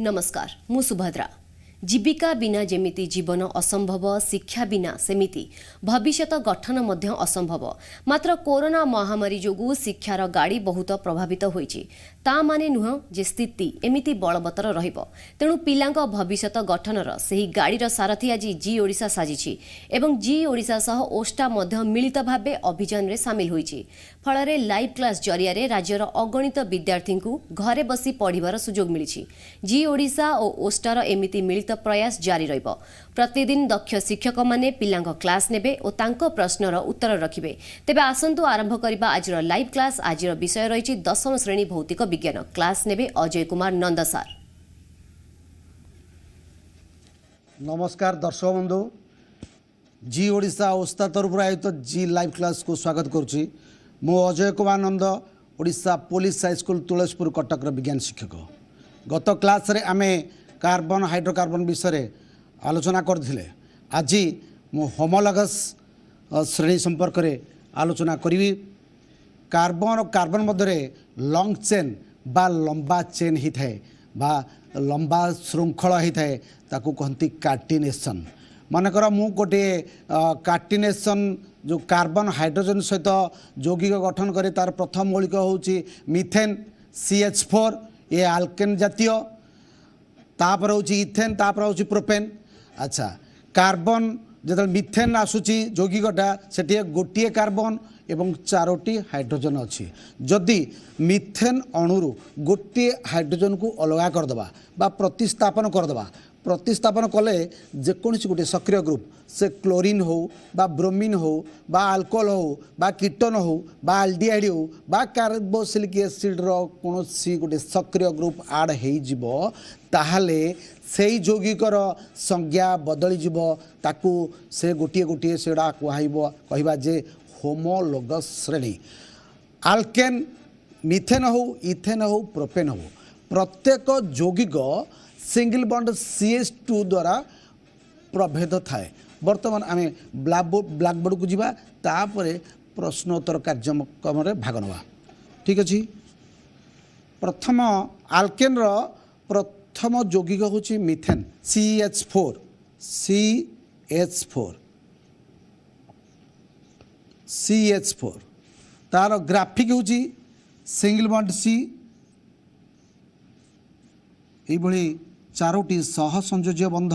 नमस्कार मु सुभद्रा। जीविका बिना जेमिति जीवन असंभव, शिक्षा बिना सेमिति भविष्यत गठन मध्य असंभव। मात्र कोरोना महामारी जोगु शिक्षार गाड़ी बहुत प्रभावित होईछि। ता माने नुह जे स्थिति एमिति बलवत्तर रहिबो। तेणु पिलांक भविष्यत गठनर सेही गाड़ीर सारथी आज जी ओडिशा साजिछि एवं जी ओडिशा सह ओस्टा मध्य मिलित भाबे अभियान रे सामिल होईछि। फलरे लाइव क्लास जरिया रे राज्यर अगणित विद्यार्थी को घरे बसी पढ़िबार सुजोग मिलिछि। जी ओडिशा और ओस्टार एमिति मिलित प्रयास जारी रहिबो। प्रतिदिन दक्ष शिक्षक माने पिलांक क्लास नेबे और तांको प्रश्नर उत्तर रखिबे। तेबे आसंतु आरंभ करिबा आजिर लाइव क्लास। आजिर विषय रहिछि दशम श्रेणी भौतिक विज्ञान। क्लास नेबे अजय कुमार नंद सार। नमस्कार दर्शक बंधु, जी ओडिशा ओस्ता तरफ आयोजित जी लाइव क्लास को स्वागत करुच्ची। मु अजय कुमार नंद, ओडिशा पुलिस हाईस्कूल तुलसीपुर कटक विज्ञान शिक्षक। गत क्लास रे आमे कार्बन हाइड्रोकार्बन विषय आलोचना करथिले। आज मु होमोलगस श्रेणी संपर्क में आलोचना करी। कार्बन और कार्बन मध्य लंग चेन बा लंबा चेन ही थाए बा लंबा श्रृंखला ही थाए, ताकू कहती कार्टिनेशन। मानकर मु गोटे कार्टिनेशन जो कार्बन हाइड्रोजन सहित यौगिक गठन करे, तार प्रथम मौलिक होची मिथेन CH4, ये आल्केन जातीय। तापर होची इथेन, तापर होची प्रोपेन। अच्छा, कार्बन जो मिथेन आसूची यौगिकटा, सेठी गोटे कार्बन एवं 4टी हाइड्रोजन अच्छी। जदि मिथेन अणुरु गोटे हाइड्रोजन को अलग करदे बा प्रतिस्थापन करदे, प्रतिस्थापन कले जेकोसी गोटे सक्रिय ग्रुप, से क्लोरीन हो बा ब्रोमीन हो बा अल्कोहल हो बा कीटन हो बा एल्डिहाइड हो बा कार्बोक्सिलिक एसिड रो कोनोसी गोटे सक्रिय ग्रुप आड हेई जिवो, ताहले सेई यौगिकर संज्ञा बदली जिवो। ताकू से गोटे गोटे सेडा कहबा जे होमोलोगस श्रेणी। आल्केन, मिथेन हो, इथेन हो, प्रोपेन हो, प्रत्येक यौगिक सिंगल बॉन्ड CH2 द्वारा प्रभेद थाए। बर्तमान आम ब्लैकबोर्ड को जीवा, तापरे प्रश्नोत्तर कार्यक्रम रे भाग नवा। ठीक अच्छे। प्रथम आल्केन रो प्रथम यौगिक होची मिथेन CH4। CH4 तार ग्राफिक होची सिंगल बॉन्ड C, ये 4टी सह संयोज्य बंध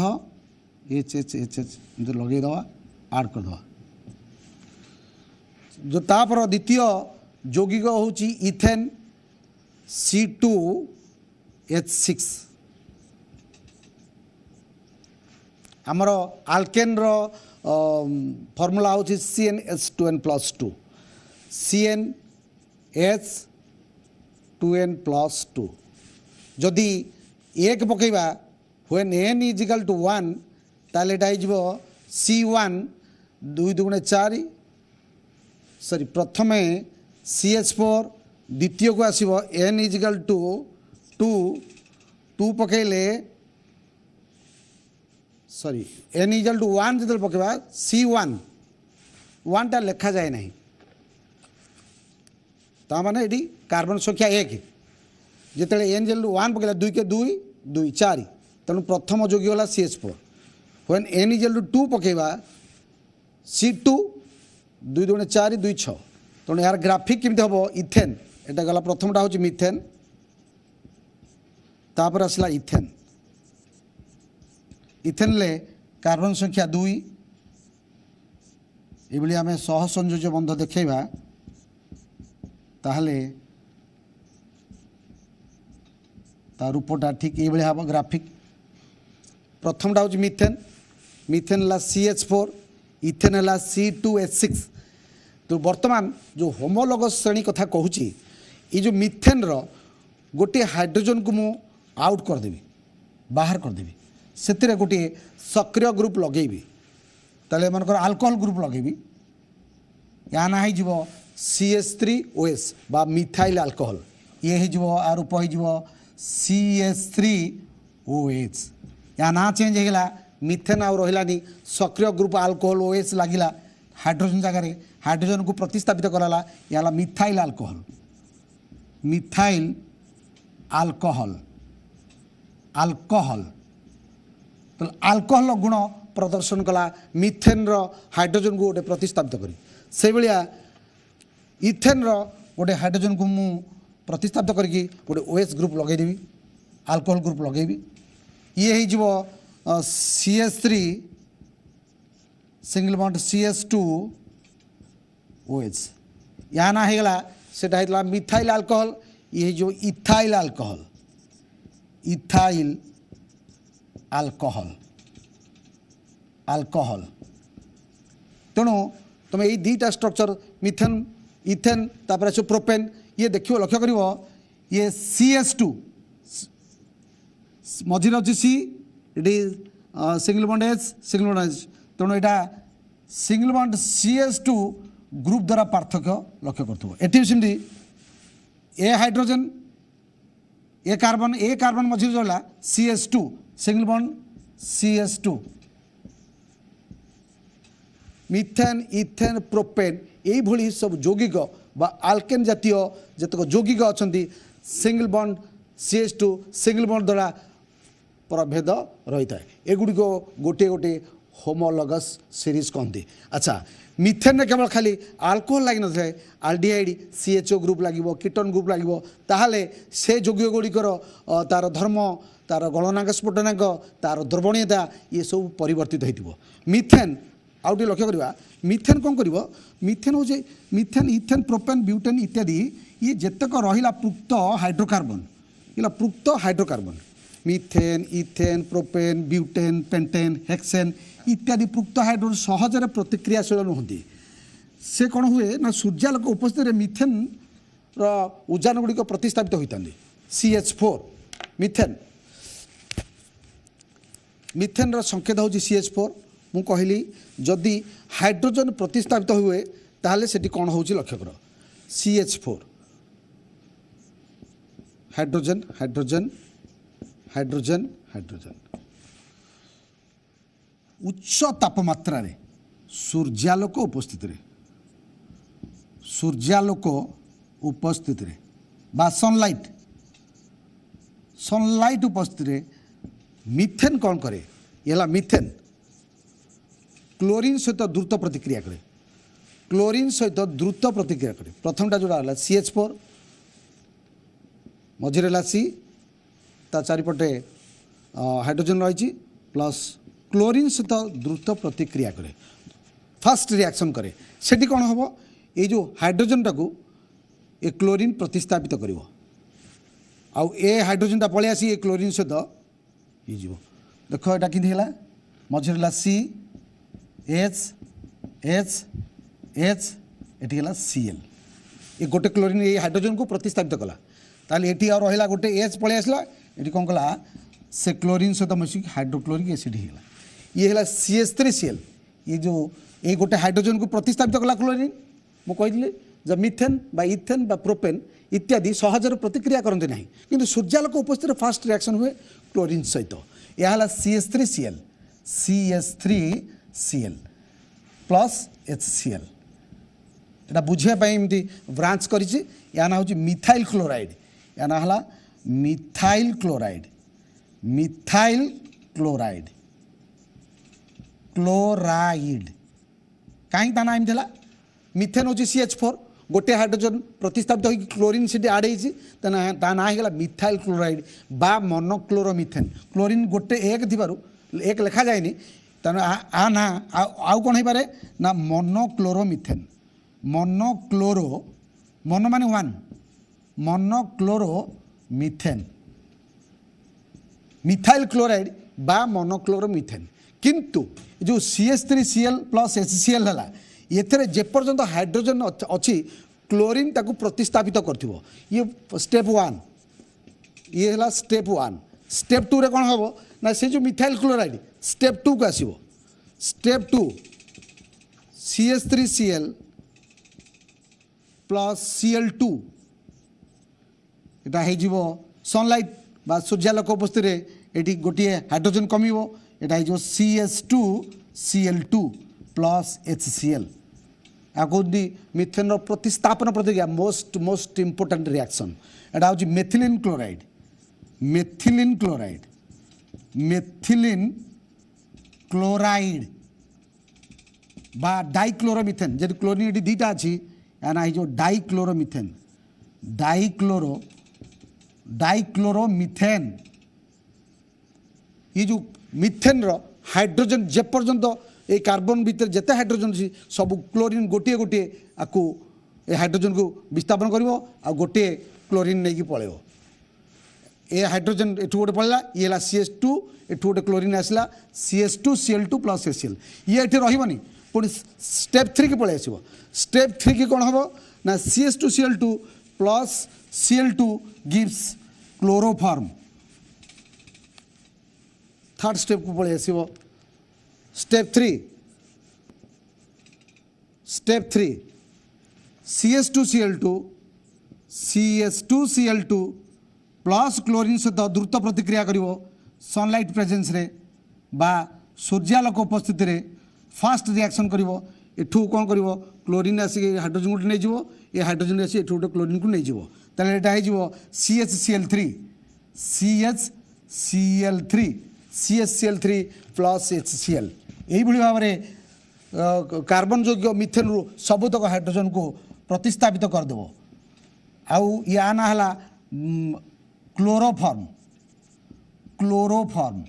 HHHH लगे दवा, आड कर दवा। जो तापर द्वितीय यौगिक होची इथेन C2H6। आमर आल्केन रो फॉर्मूला होची CnH2n+2, CnH2n+2। जदि एक पकेबा when n is equal to 1, ताले एटा C1 2 2 4, सॉरी प्रथमे CH4, द्वितीय को आसीबो n is equal to 2 पकेले, sorry n is equal to 1 जदि पकेबा C1 1 टा लिखा जाए नहीं, ता माने एडी कार्बन संख्या 1। जिते n जल 1 पकेला 2 के 2 2 4, तेणु प्रथम यौगिक होला CH4। when n equal 2 पकेबा C2 2 2 4 2 6, तेणु यार ग्राफिक केमती हम इथेन। एटा गला प्रथमटा होची मिथेन, तापर आसला इथेन। इथेन ले कार्बन संख्या 2। ये आम सह संयोज्य बंध देखा, ताहले ता रूपटा ठीक ये हम ग्राफिक। प्रथमटा हूँ मिथेन, मिथेन है CH4, इथेन है C2H6। तो वर्तमान जो होमोलोगस श्रेणी कथा कहूँ, ये जो मिथेन रो गोटे हाइड्रोजन को मु आउट करदेवी, बाहर करदेवी, से गोटे सक्रिय ग्रुप लगेबी। ताले मनकर अल्कोहल ग्रुप लगेबी, या ना हो CH3OS बा मिथाइल अल्कोहल। ये हो आ रूप हो CH3OH। या ना चेंज होगा, मिथेन आ रही सक्रिय ग्रुप अल्कोहल OH लगिला हाइड्रोजन जगह, हाइड्रोजन को प्रतिस्थापित कराला, या methyl alcohol. Methyl alcohol alcohol तो अल्कोहल गुण प्रदर्शन कला मिथेन रो हाइड्रोजन को गोटे प्रतिस्थापित करी से भलिया इथेन रो गोटे हाइड्रोजन को मु प्रतिस्थापित करके गोटे ओएच ग्रुप लगेदेवी अल्कोहल ग्रुप लगेबी ये हो CH3 single bond CH2 OH या ना होगा सेटा होता मिथाइल अल्कोहल ये जो इथाइल अल्कोहल अल्कोहल तेणु तुम ये दुईटा स्ट्रक्चर मिथेन इथेन तापर आस प्रोपेन ये देखिए लक्ष्य कर ये CH2 मझे अच्छी see it single bond H single bond H तेणु यहाँ सिंगल बॉन्ड CH2 ग्रुप द्वारा पार्थक्य लक्ष्य कर ए हाइड्रोजन ए कार्बन मझे रहा CH2 single bond CH2 methane ethane propane यही सब यौगिक बा आल्केन जातीय जतक यौगिक अच्छा single bond CH2 single bond द्वारा प्रभेद रही है एगुड़िक गोटे गोटे होमोलगस सीरीज कहते अच्छा मिथेन केवल खाली अल्कोहल लगी न था आल्डिहाइड CHO ग्रुप लगे कीटन ग्रुप लगे ताहले से यौगिक गुड़िकर तार धर्म तार गलनांक स्फोटनांक तार द्रवणीयता ये सब परिवर्तित हो मिथेन आउ टे लक्ष्य करवा मिथेन कौन कर मिथेन हूँ मिथेन इथेन प्रोपेन ब्यूटेन इत्यादि ये जेतक रहा पृक्त हाइड्रोकार्बन ये पृक्त hydrocarbon methane ethane propane butane pentane hexane इत्यादि पृक्त हाइड्रोजन सहजरे प्रतिक्रियाशील नुहति से कौन हुए ना सूर्यालोक उपस्थित मिथेन उजान गुड़िक प्रतिस्थापित होता CH4 मिथेन मिथेन संकेत हूँ CH4 मु कहली जदि हाइड्रोजन प्रतिस्थापित हुए ताहले सेठी कौन हो लक्ष्य कर CH4 hydrogen hydrogen hydrogen hydrogen उच्च तापमात्रा रे सूर्यालोक उपस्थित रे बा सनलाइट उपस्थित रे मिथेन कौन करे ये मिथेन क्लोरीन सहित द्रुत प्रतिक्रिया करे क्लोरीन सहित द्रुत प्रतिक्रिया करे प्रथमटा जोड़ा CH4 मझे रहा C ता चारिपटे हाइड्रोजन रही प्लस क्लोरीन सहित द्रुत प्रतिक्रिया करे फास्ट रिएक्शन करे सेठी कौन हम ये जो हाइड्रोजन टाकू ए क्लोरीन प्रतिस्थापित कर आउ ए हाइड्रोजन टा पलि आसी ए क्लोरीन सहित हो देख यहाँ कि मझे रहा C H H H ये Cl ये गोटे क्लोरीन ये हाइड्रोजन को प्रतिस्थापित कला ताले ये और रहा गोटे H पलि आसला ये कौन कला से क्लोरीन सहित मिसिक हाइड्रोक्लोरिक एसिड होगा ये है CH3Cl ये जो ये गोटे हाइड्रोजन को प्रतिस्थापित कला क्लोरीन मुझे जब मिथेन बा इथेन बा प्रोपेन इत्यादि सहजर प्रतिक्रिया करते ना कि सूर्यालोक उपस्थित फास्ट रिएक्शन हुए क्लोरीन सहित यह है CH3Cl प्लस HCl यहाँ बुझापी ब्रांच कर ना हूँ मिथाइल क्लोराइड या ना है मिथाइल क्लोराइड क्लोराइड कहीं ता ना एमती मिथेन हूँ CH4 गोटे हाइड्रोजन प्रतिस्थापित हो क्लोरीन सीटी आड होता ना होगा मिथाइल क्लोराइड बा मोनोक्लोरोमिथेन क्लोरीन गोटे एक थी एक लिखा जाए तेना आ ना आउ कौन हो पारे ना मोनोक्लोरोमिथेन मोनोक्लोरो मोनो माने वन मोनोक्लोरोमिथेन मिथाइल क्लोराइड बा मोनोक्लोरोमिथेन किंतु जो CH3Cl प्लस HCl है ये जेपर्यंत हाइड्रोजन अच्छी क्लोरीन ताकू प्रतिस्थापित कर ये स्टेप 1 ये है स्टेप 1 स्टेप 2 रे कौन हम ना से जो मिथाइल क्लोराइड स्टेप 2 को आसो स्टेप 2 CH3Cl प्लस Cl2 यहाँ हो सनलाइट बा सूर्यालोक उपस्थित ये गोटे हाइड्रोजन कम यहाँ हो CH2Cl2 प्लस HCl या कहते मिथेन प्रतिस्थापन प्रतिक्रिया मोस्ट इंपोर्टेंट रिएक्शन यहाँ हूँ मेथिलीन क्लोराइड मेथिलीन क्लोराइड बा डाइक्लोरोमिथेन जब क्लोरीन ये दुईटा अच्छी या ना जो डाइक्लोरोमिथेन डाइक्लोरोमिथेन ये जो मिथेन रो हाइड्रोजन जे पर्यंत ये कार्बन भितर जिते हाइड्रोजन अच्छी सब क्लोरीन गोटे गोटे आपको ये हाइड्रोजन को विस्थापन कर गोटे क्लोरीन नहीं पलैब ये हाइड्रोजन एठू गोटे पड़ा ये है CH2 एठू गोटे क्लोरीन आसला CH2Cl2 प्लस HCl ये ये रही पुणी स्टेप 3 की पलि आसो स्टेप 3 की कौन हम ना CH2Cl2 plus Cl2 gives chloroform third step को पलि आसो स्टेप 3 CH2Cl2 प्लस क्लोरीन सहित द्रुत प्रतिक्रिया करिवो सनलाइट प्रेजेंस रे बा सूर्यालोक उपस्थिति रे फास्ट रिएक्शन करिवो एठू कौन करिवो क्लोरीन आसिक हाइड्रोजन को नहीं जीवो ये हाइड्रोजन आसी एठू गोटे क्लोरीन को नहीं जीवो ताले एटा हे जीवो CHCl3 प्लस HCl यही भाव में कार्बन योग्य मिथेन रु सबुतक हाइड्रोजन को प्रतिस्थापित करदेव आउ या ना है क्लोरोफॉर्म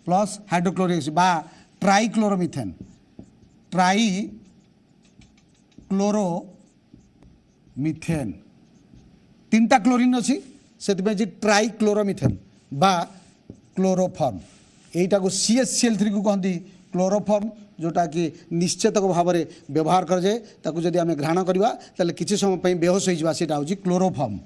प्लस हाइड्रोक्लोरिक एसिड बा ट्राइक्लोरोमिथेन तीन टा क्लोरीन अच्छी से ट्राइक्लोरोमिथेन बा क्लोरोफॉर्म यहीटा को CHCl3 को कहती क्लोरोफॉर्म जोटा कि निश्चित भाव में व्यवहार कर जाए ताकू जदि आम घ्राण करवा ताले किसी समय पे बेहोश हो सेटा हूँ क्लोरोफॉर्म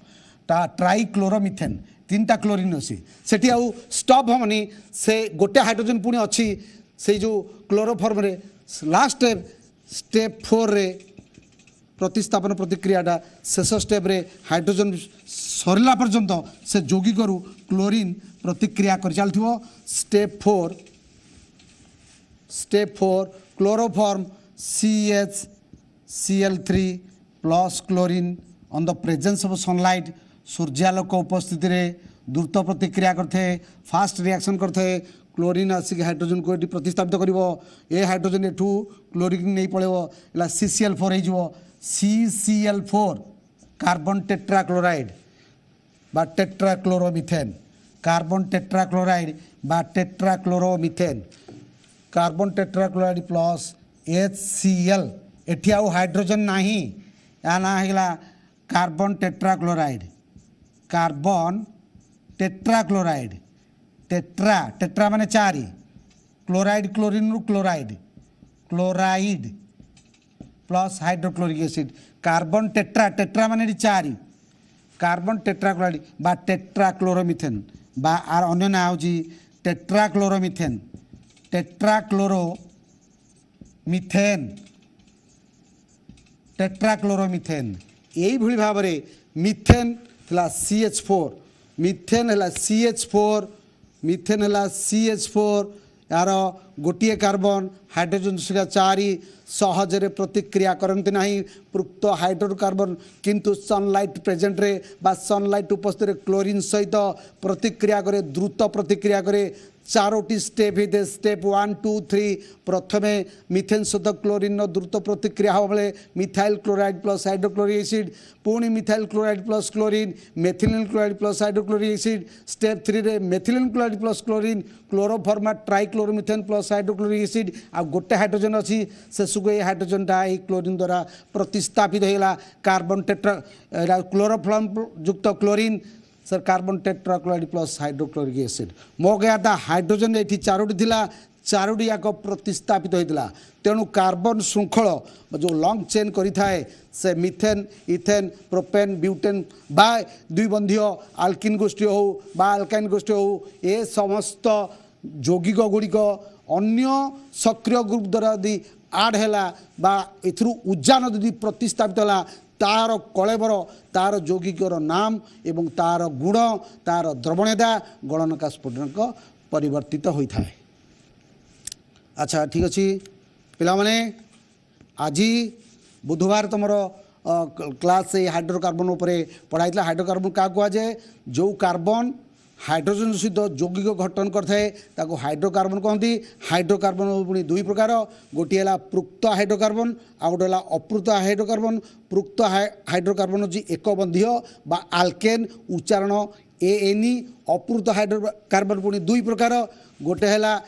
टा ट्राइक्लोरोमिथेन तीन टा क्लोरीन अच्छी सेठी आउ स्टॉप हमनी से गोटे हाइड्रोजन पुणी अच्छी से जो क्लोरोफॉर्म रे लास्ट स्टेप 4 रे प्रतिस्थापन प्रतिक्रियाटा शेष स्टेप रे हाइड्रोजन सरला पर्यंत से जोगी करू क्लोरीन प्रतिक्रिया कर चलथिवो step 4 chloroform CHCl3 plus chlorine on the presence of sunlight सूर्यालोक उपस्थिति रे द्रुत प्रतिक्रिया करथे फास्ट रिएक्शन करथे क्लोरीन आसिक हाइड्रोजन को ये प्रतिस्थापित करिवो ए हाइड्रोजन एठू क्लोरीन नहीं पळेबो एला CCl4 हो CCl4 कार्बन टेट्राक्लोराइड बा टेट्राक्लोरोमिथेन कार्बन टेट्राक्लोराइड बा टेट्राक्लोरोमिथेन कार्बन टेट्राक्लोराइड प्लस HCl एठी आउ हाइड्रोजन नाही या ना हेला कार्बन टेट्राक्लोराइड टेट्रा माने 4 क्लोराइड क्लोरीन रु chloride plus hydrochloric acid carbon tetra माने 4 कार्बन टेट्राक्लोराइड बा टेट्राक्लोरोमिथेन बा आर अन्य ना हूँ टेट्राक्लोरोमिथेन यही भली भाव में मिथेन है CH4 यार गोटे कार्बन हाइड्रोजन संख्या 4 सहजरे प्रतिक्रिया करते ना पृक्त हाइड्रोकार्बन किंतु सनलाइट प्रेजेंट रे बा सनलाइट उपस्थित क्लोरीन सहित प्रतिक्रिया करे द्रुत प्रतिक्रिया करे 4टी स्टेप ही स्टेप 1 2 3 प्रथमे मिथेन सहित क्लोरीन द्रुत प्रतिक्रिया हम बेले methyl chloride plus hydrochloric acid पुणी methyl chloride plus chlorine methylene chloride plus hydrochloric acid step 3 रे मेथिलीन क्लोराइड प्लस क्लोरीन क्लोरोफॉर्मा ट्राइक्लोरोमिथेन प्लस हाइड्रोक्लोरिक एसिड आ गोटे हाइड्रोजन अच्छी शेषको ये हाइड्रोजन टा क्लोरीन द्वारा प्रतिस्थापित होगा कार्बन टेट्रा क्लोरोफॉर्म युक्त chlorine sir carbon tetrachloride plus hydrochloric acid मो गया था हाइड्रोजन ये 4टी थिला 4टी याक प्रतिस्थापित होता तेणु कार्बन श्रृंखल जो लंग चेन करें से मिथेन इथेन प्रोपेन ब्यूटेन बा द्विबंधीय आल्किन गोष्ठी हो बा अल्काइन गोष्ठी हो ये समस्त यौगिक गुड़िक अन्य सक्रिय ग्रुप द्वारा यदि आड है बा उजान यदि प्रतिस्थापित है तार कलेबर तार यौगिकर नाम एवं तार गुण तार द्रवणता गणनका स्फुटनक परिवर्तित होता है। अच्छा ठीक अच्छे पिला माने आज बुधवार तुम क्लास से हाइड्रोकार्बन उपरे पढ़ाई हाइड्रोकार्बन क्या कहुए जो कार्बन हाइड्रोजन सहित यौगिक गठन करता हाइड्रोकार्बन कहती। हाइड्रोकार्बन पुणी दुई प्रकार, गोटे है पृक्त हाइड्रोकार्बन आ गए है अपृत हाइड्रोकार्बन। पृक्त हाइड्रोकार्बन हूँ एक बंधीय बा आल्केन उच्चारण ANE। अपृत हाइड्रोकार्बन पुणी दुई प्रकार, गोटे है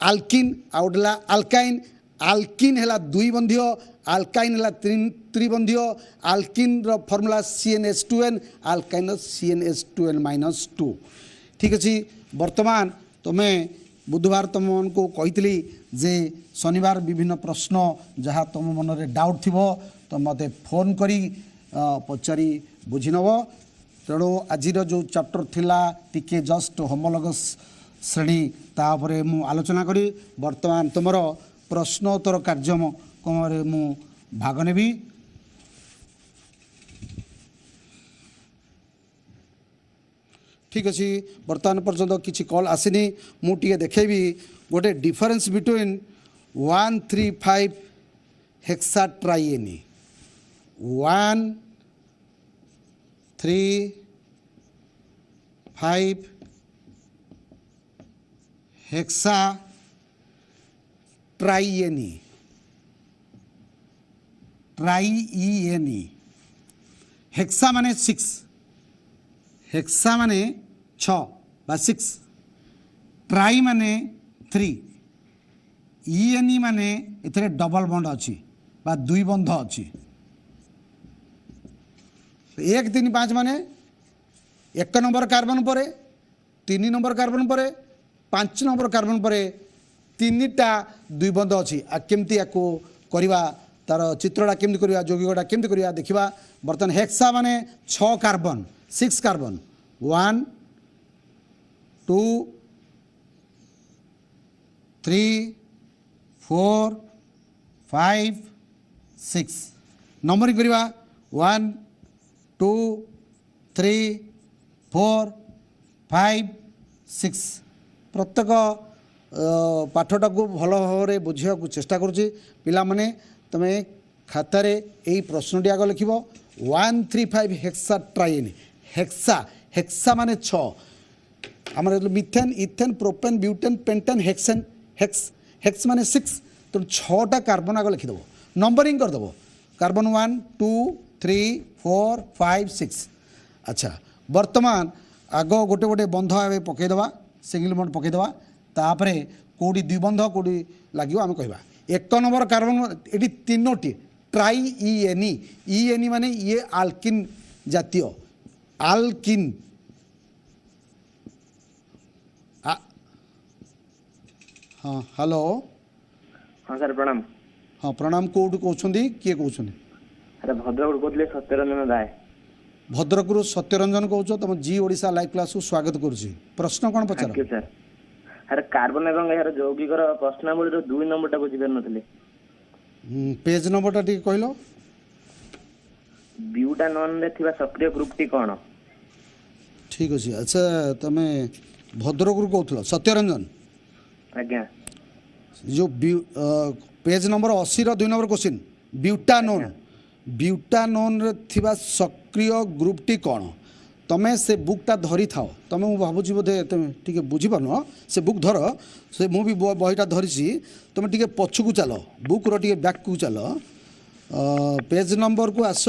आल्किन आ गए है आल्काइन। आल्किन है दुई बंधीय, आल्काइन है त्रिबंधीय। आल्किन फर्मुला CnH2n, आल्काइन CnH2n-2। ठीक अच्छे। वर्तमान तुम्हें बुधवार तुम को कही जे शनिवार विभिन्न प्रश्न जहाँ तुम मन में डाउट थी तो मत फोन करी पचारि बुझी नब। तेणु आज जो चैप्टर थिला टिके जस्ट होमोलॉगस श्रेणी तापर मु आलोचना करी। वर्तमान तुमर प्रश्नोत्तर कार्यक्रम मु भाग नेबी। ठीक अच्छे। बर्तमान पर्यंत किसी कॉल आसनी। मुझे देखेबी गोटे डिफरेंस बिटवीन 135 हेक्साट्राइएनी 135 हेक्साट्राइएनी ट्राइएनी। हेक्सा माने 6, हेक्सा माने 6 बा 6, ट्राई माने 3, ENE माने इतने डबल बॉन्ड अच्छी बा दुई बंध अच्छी। 1 3 5 माने 1 नंबर कार्बन पर 3 नंबर कार्बन पर 5 नंबर कार्बन पर 3टा दुई बंध अच्छी। आ केमती या करवा तार चित्रटा केमती करवा यौगिकटा केमती करवा देखा। बर्तमान हेक्सा माने 6 कार्बन 6 कार्बन 1 2 3 4 5 6 नंबरिंग करवा 1 2 3 4 5 6। प्रत्येक पाठटा को भल भाव में बुझा चेष्टा करुच्ची। पिला माने तमें खातार यही प्रश्नटी आग लिख 135 हेक्साट्राइएनी। हेक्सा हेक्सा माने 6 आम methane ethane propane butane pentane hexane hex hex माने 6। तो 6टा कार्बन आग लिखिदेव नंबरिंग करदेव कार्बन 1 2 3 4 5 6। अच्छा वर्तमान आग गोटे गोटे बंध ए पकईदे सिंगल बंड पकईदे तापर कौटी दुई बंध कौटी लगे आम कह। 1 नंबर कार्बन ये 3टी ट्राइएनी। ENE माने ये आल्किन जातीय आल्किन। हाँ हेलो। हाँ सर प्रणाम। हाँ प्रणाम। कौटू कहते किए कहते? अरे भद्रक कहते सत्यरंजन राय। भद्रकू सत्यरंजन कौच। तुम जी ओडिशा लाइव क्लास को स्वागत करुच्ची। प्रश्न कौन पचार? सर अरे कार्बन एवं यार यौगिक प्रश्नावली 2 नंबरटा बुझीपार नी। पेज नंबरटा टी कहल। ब्यूटानोन रे थिबा सक्रिय ग्रुपटी कौन? ठीक अच्छे। अच्छा तुम भद्रकू कहूल सत्यरंजन? आज्ञा जो page number 80 2 number question butanone. Butanone रे थिबा सक्रिय ग्रुपटी कौन? तमें से बुकटा धरी थाओ। तुम भावुँ बोधे तुम टे बुझीपार से बुक धर से मुझे बहीटा धरी। तुम टे पछकू चल बुक रे बैक को चल पेज नंबर को आस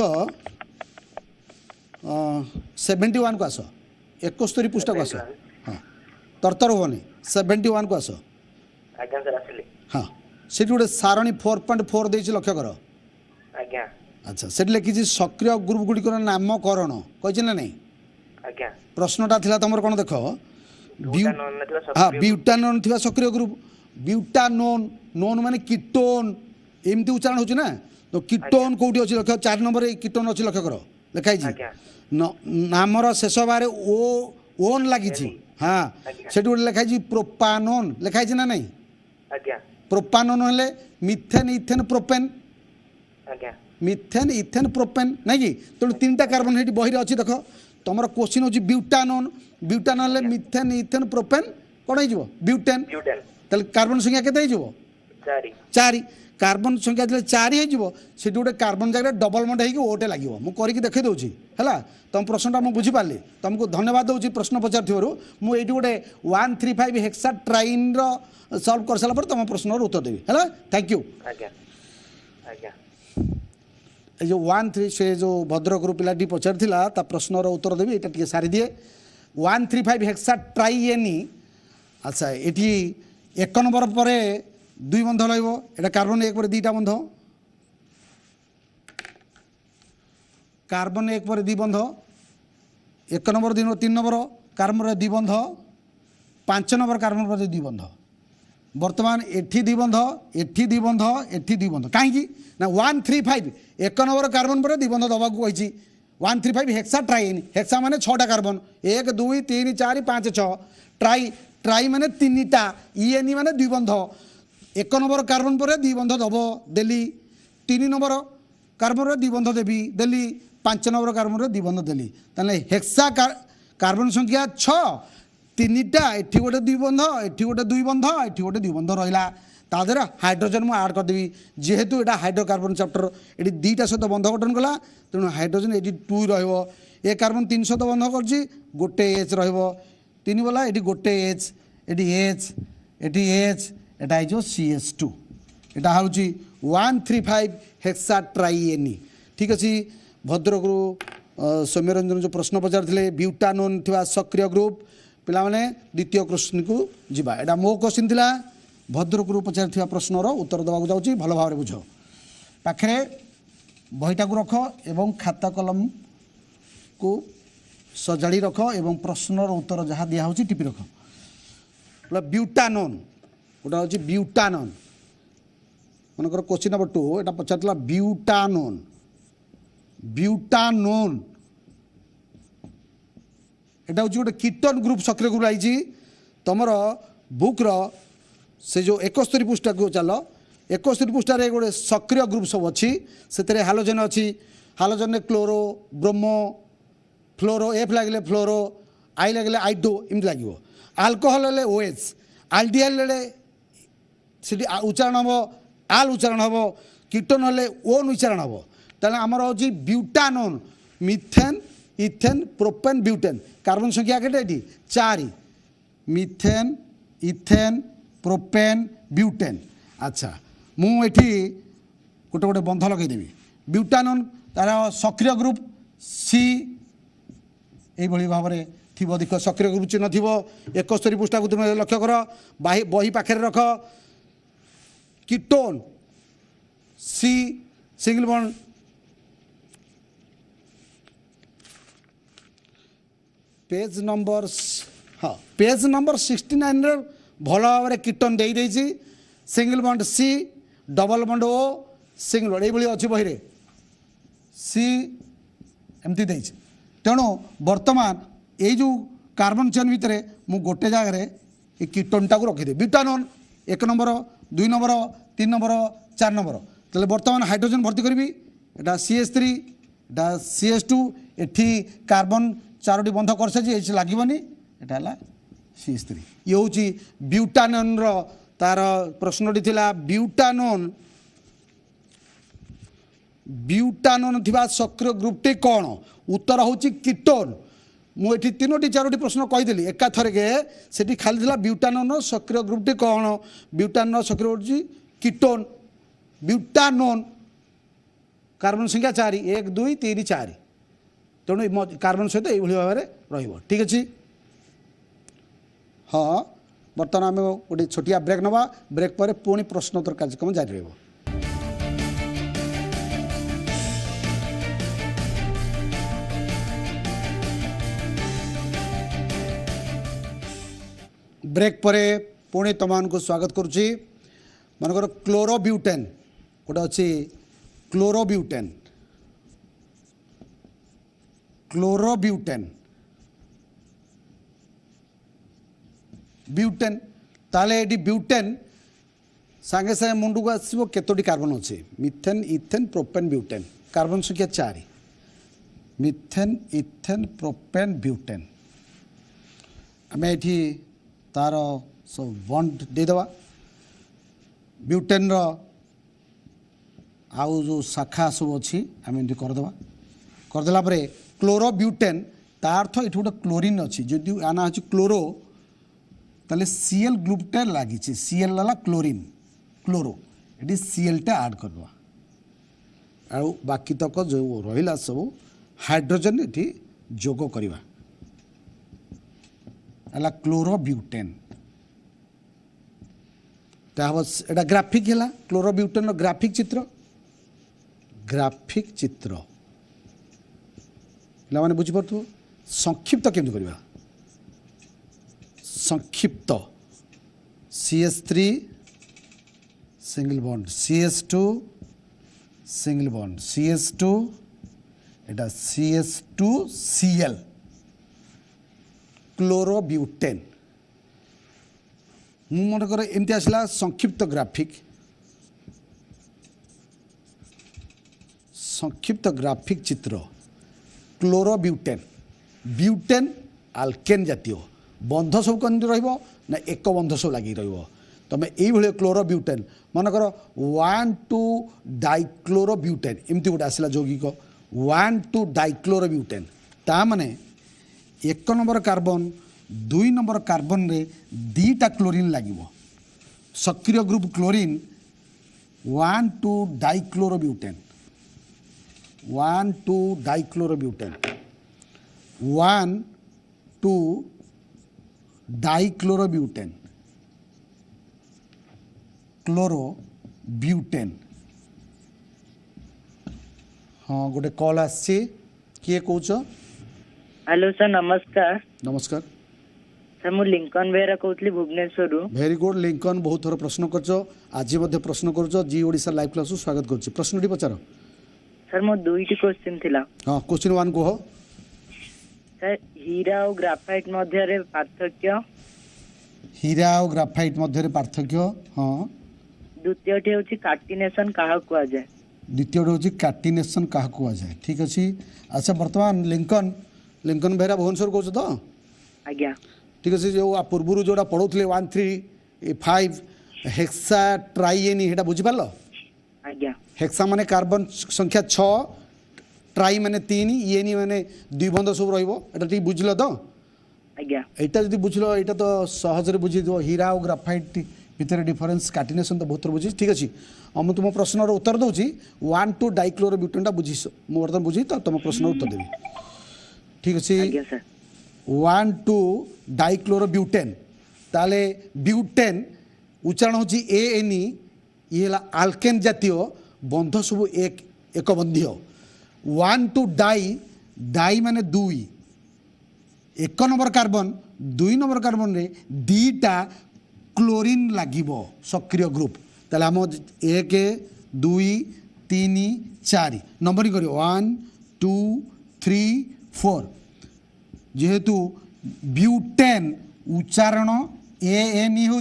71 को आस 71 पृष्ठ को आस। हाँ तरतर होनी 71 को आस। हाँ से गोटे सारणी 4.4 दे लक्ष्य कर। अच्छा से लिखी सक्रिय ग्रुप गुड़िकर नामकरण कही ना नहीं? प्रश्नटा थिला तुम कौन देख हाँ ब्यूटानोन थिबा सक्रिय ग्रुप। ब्यूटानोन नोन माने कीटोन एमती उच्चारण होची ना। तो कीटोन कौटी अच्छी लक्ष्य 4 नंबर कीटोन अच्छी लक्ष्य कर लिखाई नामर शेष बारे ओ ओन लगी। हाँ से गोटे लिखाई प्रोपानोन लिखाई ना नहीं? प्रोपानोन हेले methane ethane propane methane ethane propane नहीं कि। तेणु 3टा कार्बन ये बही अच्छी देख। तुम क्वेश्चन हूँ butanone. Butanone methane ethane propane कौन हो ब्यूटेन। कार्बन संख्या केते हो? ଚାରି चारि कार्बन संख्या जो चारि से गोटे कार्बन जगह डबल बंड हो ओटे लगे मुझे देखे दूसरी है तुम प्रश्नटा मुझे बुझीपारि तुमको धन्यवाद दूसरी प्रश्न पचार मुझे गोटे 135 हेक्सा ट्राइन सल्व कर सारा तुम प्रश्न उत्तर देवी है थैंक यू ଆଜ୍ଞା ଆଜ୍ଞା जो 13 से जो भद्रक पिलाटी पचार ता प्रश्नर उत्तर देवी यहाँ टे सारी दिए 135 हेक्सा ट्राइएनी अच्छा ये एक नंबर पर दुई बंध लगे कार्बन एक पर दुईटा बंध कार्बन एक पर दी बंध एक नंबर तीन नंबर कार्बन दी बंध 5 नंबर कार्बन पर दी बंध बर्तमान एठी दी बंध एठी दी बंध एठी दी बंध कहीं ना 135 एक नंबर कार्बन पर दी बंध दबा कही 135 हेक्सा ट्राइन हेक्सा माने 6टा कार्बन 1 2 3 4 5 6 ट्राई ट्राई माने 3टा इएनई माने दुई बंध एक नंबर कार्बन पर दी बंध दब देली 3 नंबर कार्बन दी बंध देवी देली 5 नंबर कार्बन दी बंध देली ताले हेक्सा कार्बन संख्या 6 3टा एठी गोटे दुई बंध एठी गोटे दुई बंध एठी गोटे दुई बंध रहा तादर हाइड्रोजन मुझे आड करदेवी जेहेतु यहाँ हाइड्रोकार्बन चैप्टर ये दुईटा सहित बंध गठन कला तेणु हाइड्रोजन ये 2 रे कार्बन 3 सहित बंध कर गोटे एच रीन वाला ये गोटे एच एटा जो CH2 एटा हूँ 135 हेक्सा ट्राइएनी ठीक अच्छे भद्रक सौम्यरंजन जो प्रश्न पचार ब्यूटानोन थी सक्रिय ग्रुप पिला माने द्वितीय क्वेश्चन को जीवा एटा मो क्वेश्चन थिला भद्रक पचार प्रश्नर उत्तर देवाक जाऊँगी भल भाव बुझ पाखे बहीटा को रख एवं खाता कलम को सजाड़ी रख एवं प्रश्नर उत्तर जहाँ दिहूँ टिपी रख ब्यूटानोन गोटा हूँ ब्यूटानोन मनकर क्वेश्चन नंबर 2 यहाँ पचार ब्यूटानोन ब्यूटानोन एटा हूँ गोटे कीटन ग्रुप सक्रिय ग्रुप आई तुम बुक्र से जो 71 पृष्ठा को चल 71 पृष्ठार गोटे सक्रिय ग्रुप सब अच्छी से हालोजेन अच्छी हालोजेन क्लोरो ब्रोमो फ्लोरो एफ लगे फ्लोरो आई लगे I2 इमती लगे आल्कोहल हेले OH आल्डिहाइड हेले सीटी उच्चारण हम आल उच्चारण हम कीटन हेले ओन उच्चारण हम तेना आमर हूँ butanone methane ethane propane butane carbon संख्या के 4 मिथेन इथेन प्रोपेन ब्यूटेन अच्छा मुझे गोटे गोटे बंध लगेदेवी ब्यूटानोन तार सक्रिय ग्रुप C यही भाव में थी देख सक्रिय ग्रुप चिन्ह थी 71 पृष्ठा को तुम लक्ष्य कर बही पाखे रख ketone C single bond page number हाँ पेज नंबर 69 रे भल भाव में कीटन दे देछि single bond C double bond O single bond ये अच्छी बही रे C एमती देछि तेणु वर्तमान ये जो कार्बन चेन भितर मु गोटे जगह ये कीटनटा को रखिदे butanone 1 number 2 number 3 number 4 number तेल वर्तमान हाइड्रोजन भर्ती करी एटा CH3 एटा CH2 एठी कार्बन 4टी बंध कर सारी लगभग एटा CH3 ये हूँ ब्यूटानोन तार प्रश्नटी थिला ब्यूटानोन ब्यूटानोन थिबा सक्रिय ग्रुपटी कौन उत्तर हूँ कीटोन मुझे 3टी 4टी प्रश्न कहीदेली एका थरके से खाली था ब्यूटानोन सक्रिय ग्रुपटी कौन ब्यूटानोन सक्रिय हूँ कीटोन ब्यूटानोन कार्बन संख्या 4 1 2 3 4 तेणु कार्बन सहित ये भाव में ठीक अच्छे हाँ बर्तमान आम गोटे छोटिया ब्रेक नवा ब्रेक पर पुणी प्रश्नोत्तर कार्यक्रम जारी रहा ब्रेक पर पुणी तुम को स्वागत करुच्ची मनकर क्लोरोब्यूटेन गोटे अच्छी क्लोरोब्यूटेन क्लोरोब्यूटेन ब्यूटेन ताले ये ब्यूटेन सांगे सांगे मुंडू को आसो केतोटी कार्बन अच्छे methane ethane propane butane carbon संख्या 4 मिथेन इथेन प्रोपेन ब्यूटेन आम ये तार सब बंड देदेवा ब्यूटेन आउ जो शाखा सब अच्छी आम एमती करदेला क्लोरो ब्यूटेन ता अर्थ ये गोटे क्लोरीन अच्छी जदि आना अच्छी क्लोरो ताले सीएल ग्रुपटा लगी सीएल वाला क्लोरीन क्लोरो ये सीएलटा आड करवा आउ बाकी तक जो रहा सब हाइड्रोजन ये जोग करवा है क्लोरो ब्यूटेन एटा ग्राफिक है क्लोरो ब्यूटेन ग्राफिक चित्र पे बुझीपु संक्षिप्त केमती करवा संक्षिप्त CH3 single bond CH2 single bond CH2 एटा CH2Cl क्लोरोब्यूटेन मु मन कर एमती आसला संक्षिप्त ग्राफिक चित्र क्लोरोब्यूटेन ब्यूटेन आल्केन जातीय बंध सब कम ना एक बंध सब लगी तुम ये क्लोरोब्यूटेन मनकर 1,2 डाइक्लोरोब्यूटेन एमती गोटे आसला यौगिक 1,2 डाइक्लोरोब्यूटेन ता माने 1 नंबर कार्बन 2 नंबर कार्बन रे 2टा क्लोरीन लगे सक्रिय group chlorine 1,2 dichlorobutane 1,2 dichlorobutane 1,2 dichlorobutane chlorobutane हाँ गोटे कॉल आसी किए कौच हेलो सर नमस्कार नमस्कार सर मु लिंकन बेहरा कहूली भुवनेश्वर वेरी गुड लिंकन बहुत थर प्रश्न कर आज प्रश्न कर जी ओडिशा लाइव क्लास स्वागत कर प्रश्न पचार सर मो दुईटी क्वेश्चन थिला हाँ क्वेश्चन 1 कह सर हीरा और ग्राफाइट मध्य रे पार्थक्य हीरा और ग्राफाइट मध्य पार्थक्य हाँ द्वितीयटी होची कार्टिनेशन काहा कुआ जाय द्वितीय हूँ कार्टिनेशन क्या कहुए ठीक अच्छे अच्छा बर्तमान लिंकन बेहरा भुवनेश्वर कौच तो आज्ञा ठीक अच्छे जो पूर्व जोड़ा पढ़ुले 1,3,5 हेक्सा ट्राइएन ये बुझीपार आज्ञा हेक्सा माने कार्बन संख्या 6 ट्राई माने 3 इएन माने द्विबंध सब रहा बुझल तो आज्ञा यहाँ जब बुझल यहाँ तो सहजरे बुझी हीरा और ग्राफाइट भितर डिफरेन्स कार्टिनेशन तो बहुत बुझी ठीक अच्छे मुझे तुम प्रश्न उत्तर दूसरी 1,2 डाइक्लोरोब्यूटेन बुझी मुझे बर्तमान बुझी तो तुम प्रश्न उत्तर देवी ठीक अच्छे 1,2 डाइक्लोरोब्यूटेन ताले ब्यूटेन उच्चारण हो ANE ये आल्केन जातीय बंध सब एक बंधीय 1,2 डाई माने 2 1 नंबर कार्बन 2 नंबर कार्बन रे 2टा क्लोरीन लगे सक्रिय ग्रुप ताले आम 1 2 3 4 नंबरिंग कर 1 2 3 4 जेहेतु ब्यूटेन उच्चारण ANE हूँ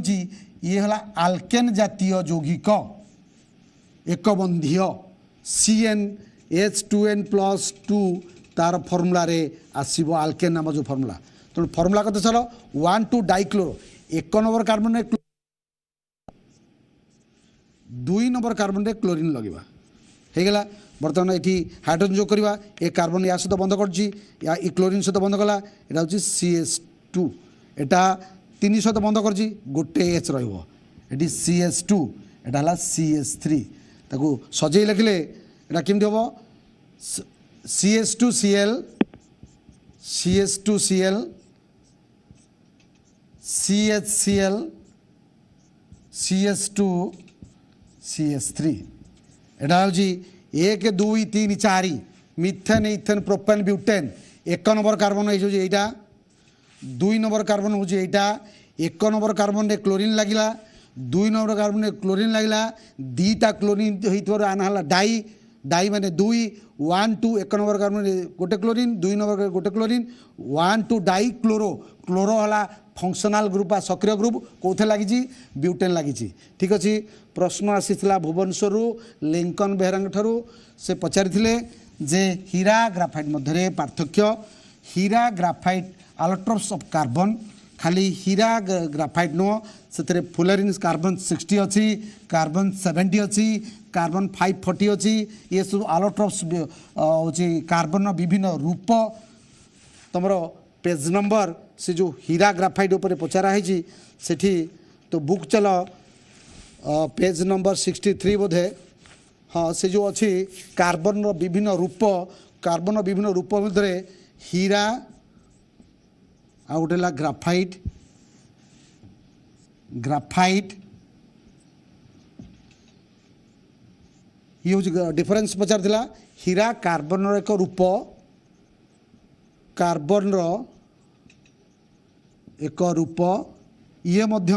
ये है आल्केन जातीय यौगिक एक बंधीय CnH2n+2 तार फर्मुला आसब आल्केन नाम जो फर्मुला तेणु फर्मुला कत चल 1,2 dichloro 1 number carbon 2 number carbon रे क्लोरीन लगेगा होगला बर्तमान ये हाइड्रोजन जो करवा ए कार्बन या सहित बंद कर क्लोरीन सहित बंद कला यहाँ हूँ CH2 एटा 3 सहित बंद कर गोटे H रही CH2 एटा CH3 ताकू सजे लिखले एटा केमती हम CH2Cl CH2Cl CHCl CH2 CH3 एटा हूँ 1 2 3 4 methane ethane propane butane 1 number carbon यहाँ 2 नंबर कार्बन हूँ यहाँ 1 नंबर कार्बन रे क्लोरीन लगिला 2 नंबर कार्बन रे क्लोरीन लगिला 2टा क्लोरीन होइतवर आना डाई डाई माने 2 1 2 1 नंबर कार्बन रे गोटे क्लोरीन 2 नंबर गोटे क्लोरीन 1 2 डाई क्लोरो क्लोरो है फंक्शनल ग्रुप आ सक्रिय ग्रुप कौथे लगी ब्यूटेन लगी ठीक अच्छे प्रश्न आसीला भुवनेश्वर लिंकन बेहरा ठारू से पचारि जे हीरा ग्राफाइट मध्य पार्थक्य हीरा ग्राफाइट आलोट्रप्स ऑफ कार्बन खाली हीरा ग्राफाइट नुह से फुलरिन कार्बन 60 अच्छी कार्बन 70 अच्छी कार्बन 540 अच्छी ये सब आलोट्रप्स हूँ कार्बन विभिन्न रूप तुम पेज नंबर से जो हीरा ग्राफाइट उपर पचरा है सेठी तो बुक चल पेज नंबर 63 बोधे हाँ से जो अच्छी कार्बन विभिन्न रूप मध्य हीरा आ गोटे ग्राफाइट ये हूँ डिफरेन्स पचार हीरा कार्बन एक रूप कार्बन एक रूप ये मध्य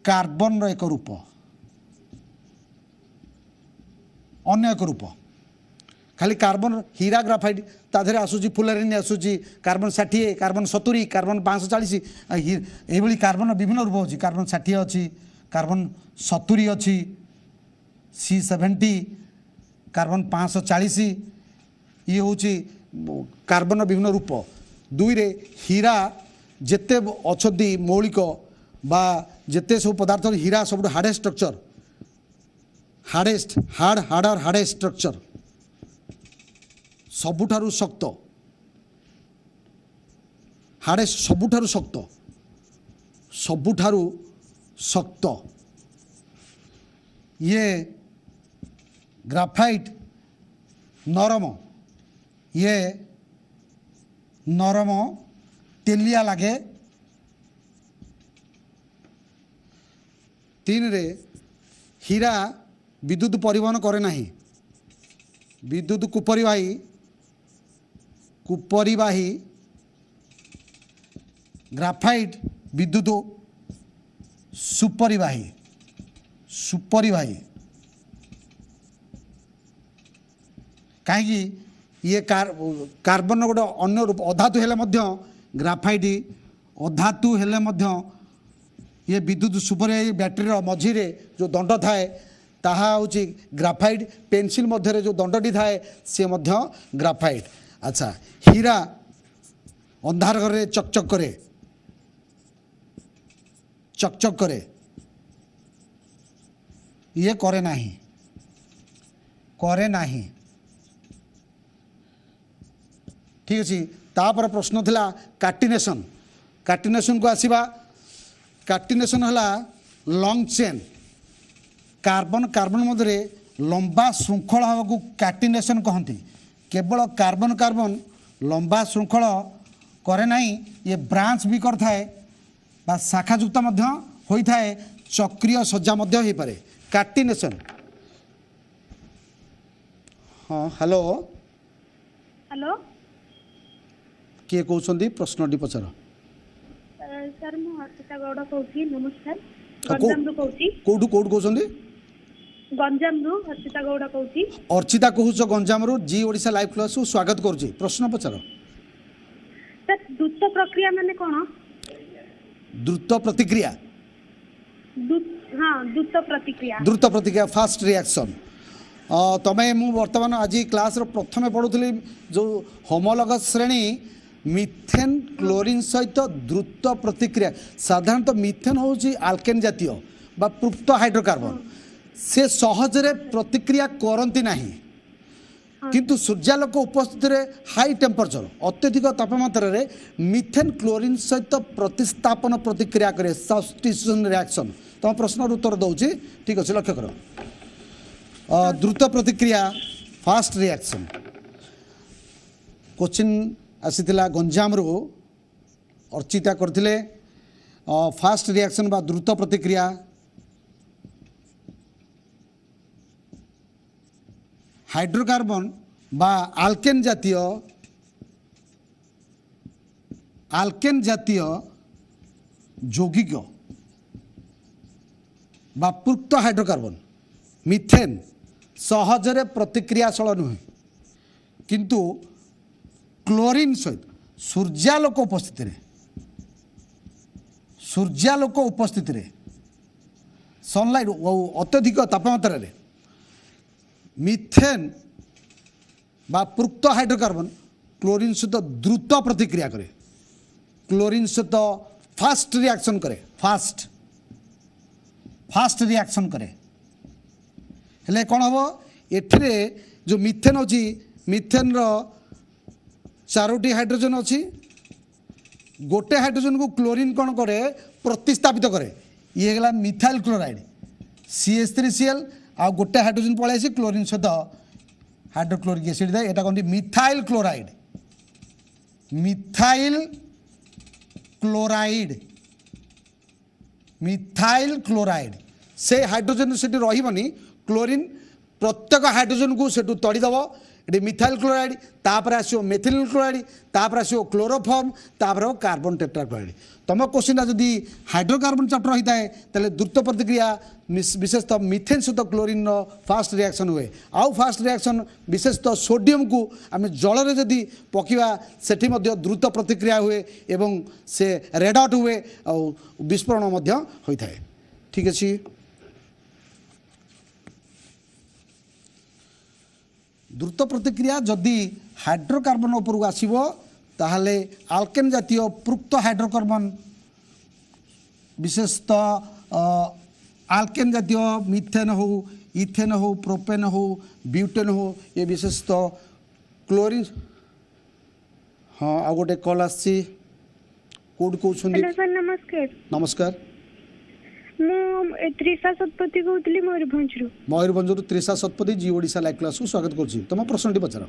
कार्बन एक रूप अन्य एक रूप खाली कार्बन हीरा ग्राफाइट ताधे आसूची फुलरिन आसूची कार्बन 60 कार्बन 70 कार्बन 540 ये कार्बन विभिन्न रूप होची कार्बन 60 अच्छी कार्बन 70 अच्छी C70 कार्बन 540 ये हूँ कार्बन विभिन्न रूप दुई रे हीरा जेते अच्छी मौलिक बा जेते सब पदार्थ हीरा सब हार्डेस्ट स्ट्रक्चर हार्डेस्ट स्ट्रक्चर सबुठारु शक्त हार्डेस्ट सबुठारु शक्त ये ग्राफाइट नरम ये नरम तेलिया लगे 3 रे हीरा विद्युत परिवहन करे नहीं विद्युत कुपरिवाही ग्राफाइट विद्युत सुपरिवाही कहीं ये कार्बन गोटे अन्य रूप अधातु हेले मध्य ग्राफाइट अधातु हेले मध्य ये विद्युत सुपरिवाही बैटेरी मझीरे जो दंड थाए ताहा होची ग्राफाइट पेंसिल मध्य जो दंडटी थाए सी मध्य ग्राफाइट अच्छा हीरा अंधार घरे चकचक करे ये करे नाही ठीक अच्छे तापर प्रश्न थिला कार्टिनेशन को आसीबा कार्टिनेशन हला लॉन्ग चेन कार्बन मध्य लंबा श्रृंखला को कार्टिनेशन कहती केवल कार्बन लंबा श्रृंखल करे नहीं ये ब्रांच भी करथाए बा शाखायुक्त मध्य होइथाए चक्रीय सज्जा मध्य हो पारे कार्टिनेशन हाँ हेलो किए कहते प्रश्न टी पचार सर मु अर्चिता गौड़ कहूँ नमस्कार गंजाम रू कहूँ कोठू कहते गंजाम रू अर्चिता गौड़ कहूँ अर्चिता कहूच गंजाम रू जी ओडिशा लाइव क्लास को स्वागत करुच्ची प्रश्न पचार सर द्रुत प्रक्रिया माने कौन द्रुत प्रतिक्रिया द्रुत प्रतिक्रिया फास्ट रिएक्शन तमें मु वर्तमान आज क्लास रो प्रथम पढ़ुली जो होमोलॉगस श्रेणी मिथेन क्लोरीन सहित द्रुत प्रतिक्रिया साधारणतः मिथेन हूँ आल्केन जातीय बा पृक्त हाइड्रोकार्बन से सहजरे प्रतिक्रिया करती नहीं किंतु सूर्यालोक उपस्थित रे हाई टेम्परेचर अत्यधिक तापमात्रा रे मिथेन क्लोरीन सहित प्रतिस्थापन प्रतिक्रिया करे सब्स्टिट्यूशन रिएक्शन तुम प्रश्न उत्तर दौची ठीक अच्छे लक्ष्य कर द्रुत प्रतिक्रिया फास्ट रिएक्शन क्वेश्चन आसीथिला गंजाम रू अर्चिता करथिले फास्ट रिएक्शन बा द्रुत प्रतिक्रिया हाइड्रोकार्बन बा आल्केन जातीय यौगिक बा पृक्त हाइड्रोकार्बन मिथेन सहजरे प्रतिक्रियाशील नुहे किंतु क्लोरीन सहित सूर्यालोक उपस्थित सनलाइट अत्यधिक तापमात्रा रे मिथेन बा पृक्त हाइड्रोकार्बन क्लोरीन सहित द्रुत प्रतिक्रिया करे क्लोरीन सहित फास्ट रिएक्शन करे फास्ट रिएक्शन करे हेले कौन हम एठिरे जो मिथेन अच्छी मिथेन रो 4टी हाइड्रोजन अच्छी गोटे हाइड्रोजन को क्लोरीन कौन करे प्रतिस्थापित करे ये गला मिथाइल क्लोराइड CH3Cl आ गोटे हाइड्रोजन पळाइसी क्लोरीन सहित हाइड्रोक्लोरिक एसिड दे एटा कोन मिथाइल क्लोराइड से हाइड्रोजन से रही क्लोरीन प्रत्येक हाइड्रोजन को से तड़ीदेव ये मिथाइल क्लोराइड तापर आसो मेथिल क्लोराइड तापर आसो क्लोरोफॉर्म तापर कार्बन टेट्राक्लोराइड तुम क्वेश्चन जदि हाइड्रोकार्बन चैप्टर होता है तेल द्रुत प्रतिक्रिया विशेषतः मिथेन सहित क्लोरीन फास्ट रिएक्शन हुए आउ फास्ट रिएक्शन विशेषतः सोडियम को आम जल में जदि पकड़ा सेठी द्रुत प्रतिक्रिया हुए एवं से रेड आउट हुए और विस्फोरण होता है ठीक अच्छे द्रुत प्रतिक्रिया जदि हाइड्रोकार्बन उपरକୁ आसीबो ताहले आल्केन जातीय पृक्त हाइड्रोकार्बन विशेषतः आल्केन जातीय मिथेन हो इथेन हो प्रोपेन हो ब्यूटेन हो ये विशेषतः क्लोरीन हाँ आ गोटे कॉल आसी कोड को सुनी हेलो सर नमस्कार नमस्कार ମୁଁ त्रिशा शतपथी कहूଥିଲି मयूरभंज त्रिशा शतपथी जी ओडिशा लाइव क्लास को स्वागत करछि तुम प्रश्न टी पचार